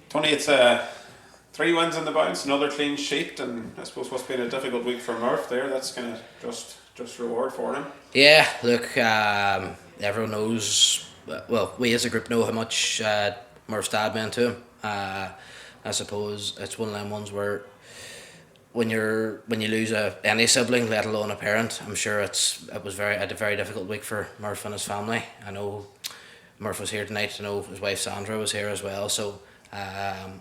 Tony, it's 3 wins in the bounce, another clean sheet, and I suppose what's been a difficult week for Murph there, that's kind of just reward for him. Yeah, look, everyone knows, well, we as a group know how much Murph's dad meant to him. I suppose it's one of them ones where when you lose any sibling, let alone a parent, I'm sure it was a very difficult week for Murph and his family. I know Murph was here tonight. I know his wife Sandra was here as well. So I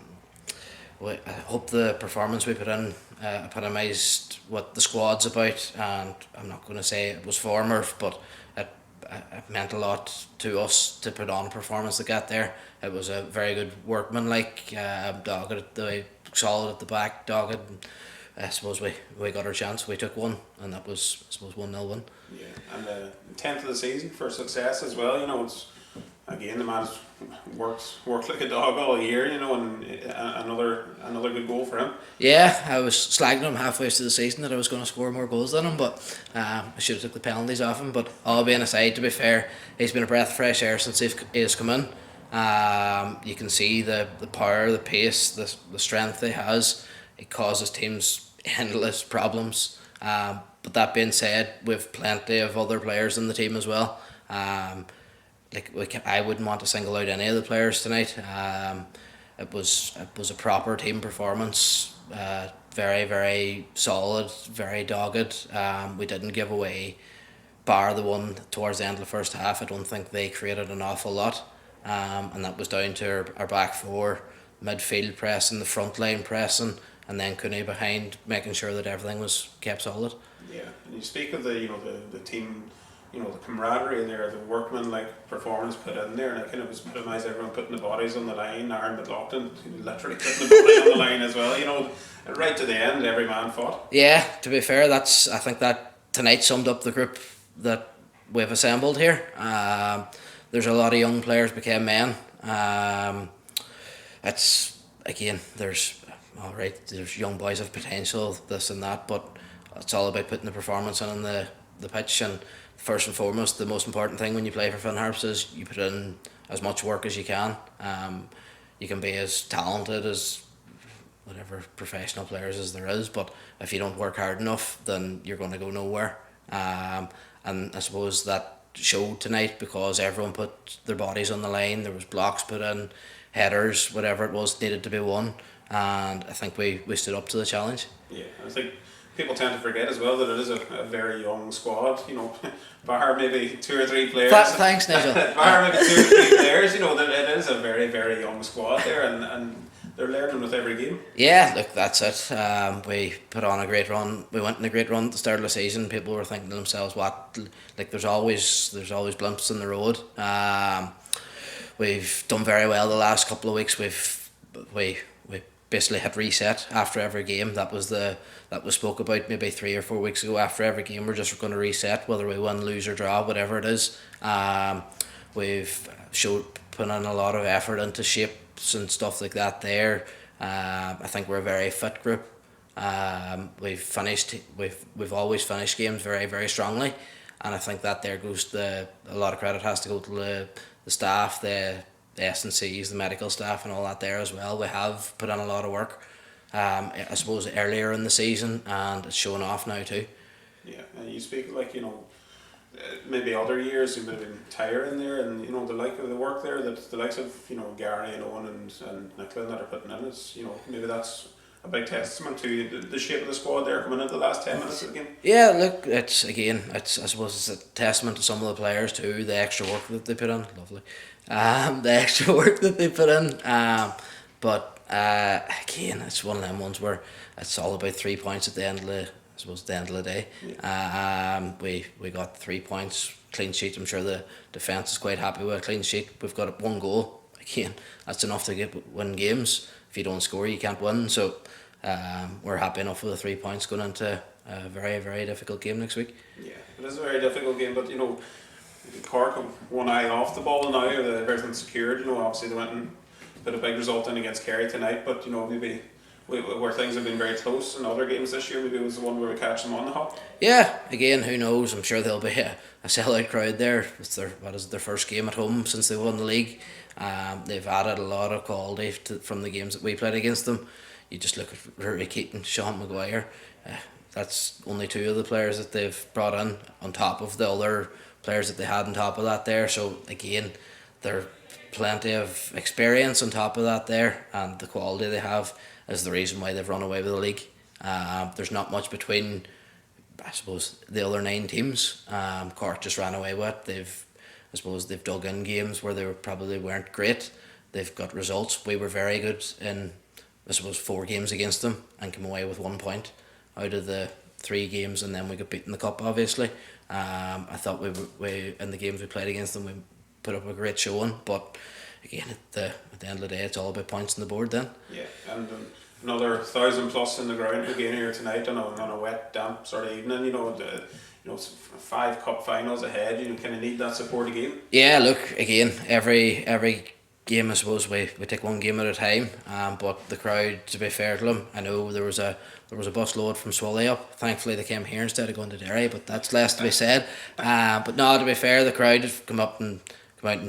hope the performance we put in epitomised what the squad's about. And I'm not going to say it was for Murph, but it meant a lot to us to put on a performance to get there. It was a very good workmanlike, dogged, solid at the back, dogged. I suppose we got our chance. We took one, and that was, I suppose, 1-0 win. Yeah, and the 10th of the season for Success as well. You know, it's again the man's worked like a dog all year. You know, and another good goal for him. Yeah, I was slagging him halfway through the season that I was going to score more goals than him, but I should have took the penalties off him. But all being aside, to be fair, he's been a breath of fresh air since he's come in. You can see the power, the pace, the strength he has. It causes teams endless problems. But that being said, we've plenty of other players in the team as well. I wouldn't want to single out any of the players tonight. It was a proper team performance. Very, very solid, very dogged. We didn't give away, bar the one towards the end of the first half. I don't think they created an awful lot. And that was down to our back four, midfield pressing, the front line pressing, and then Cooney behind, making sure that everything was kept solid. Yeah, and you speak of the team, the camaraderie there, the workman-like performance put in there, and it kind of was epitomised everyone putting the bodies on the line. Aaron McLaughlin literally putting the body on the line as well. Right to the end, every man fought. Yeah, to be fair, I think that tonight summed up the group that we've assembled here. There's a lot of young players became men. There's young boys of potential, this and that, but it's all about putting the performance on the pitch. And first and foremost, the most important thing when you play for Finn Harps is you put in as much work as you can. You can be as talented as whatever professional players as there is, but if you don't work hard enough, then you're going to go nowhere. And I suppose that showed tonight because everyone put their bodies on the line. There was blocks put in, headers, whatever it was needed to be won, and I think we stood up to the challenge. Yeah, I think people tend to forget as well that it is a very young squad. Bar maybe 2 or 3 players. Thanks, Nigel. Bar maybe 2 or 3 players. That it is a very, very young squad there, and they're learning with every game. Yeah, look, that's it. We put on a great run. We went in a great run at the start of the season. People were thinking to themselves, "What? Like, there's always blimps in the road." We've done very well the last couple of weeks. We basically hit reset after every game. That was spoke about maybe 3 or 4 weeks ago. After every game, we're just going to reset, whether we win, lose or draw, whatever it is. We've put in a lot of effort into shapes and stuff like that there. I think we're a very fit group. We've always finished games very, very strongly, and I think that there goes a lot of credit has to go to the staff, the S&Cs, the medical staff and all that there as well. We have put in a lot of work, I suppose, earlier in the season, and it's showing off now too. Yeah, and you speak maybe other years you would have been tired in there, and the like of the work there that the likes of Gary and Owen and Nicklin that are putting in is maybe that's a big testament to the shape of the squad there coming into the last 10 minutes of the game. Yeah, look, I suppose it's a testament to some of the players too, the extra work that they put in. Lovely. The extra work that they put in. But again, it's one of them ones where it's all about 3 points at the end of the day. Yeah. We got 3 points, clean sheet. I'm sure the defence is quite happy with a clean sheet. We've got 1 goal. Again, that's enough to win games. If you don't score, you can't win. So we're happy enough with the 3 points going into a very, very difficult game next week. Yeah, it is a very difficult game, but Cork have 1 eye off the ball now. Everything's secured. Obviously they went and put a big result in against Kerry tonight, but maybe where things have been very close in other games this year. Maybe it was the one where we catch them on the hop. Yeah, again, who knows? I'm sure there'll be a sellout crowd there. It's their first game at home since they won the league. They've added a lot of quality from the games that we played against them. You just look at Rory Keaton, Sean Maguire. That's only two of the players that they've brought in on top of the other players that they had on top of that there. So again, they're plenty of experience on top of that there, and the quality they have is the reason why they've run away with the league. There's not much between, I suppose, the other 9 teams. Cork just ran away with. They've dug in games where they probably weren't great. They've got results. We were very good in, I suppose, 4 games against them and came away with 1 point out of the 3 games, and then we got beaten in the cup. Obviously, I thought we in the games we played against them we put up a great showing, but again at the end of the day it's all about points on the board then. Yeah, and another 1,000 plus in the ground again here tonight on a wet, damp sort of evening. 5 cup finals ahead. You kind of need that support again. Yeah, look, again, every game I suppose we take one game at a time. But the crowd, to be fair to them, I know there was a bus load from Swally up. Thankfully they came here instead of going to Derry, but that's less to be said. But no, to be fair, the crowd have come out in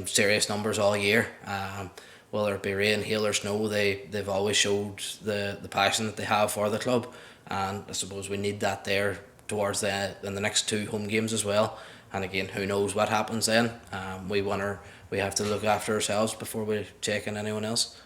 serious numbers all year. Whether it be rain, hail or snow, they've always showed the passion that they have for the club, and I suppose we need that there towards in the next 2 home games as well. And again, who knows what happens then. We have to look after ourselves before we check in anyone else.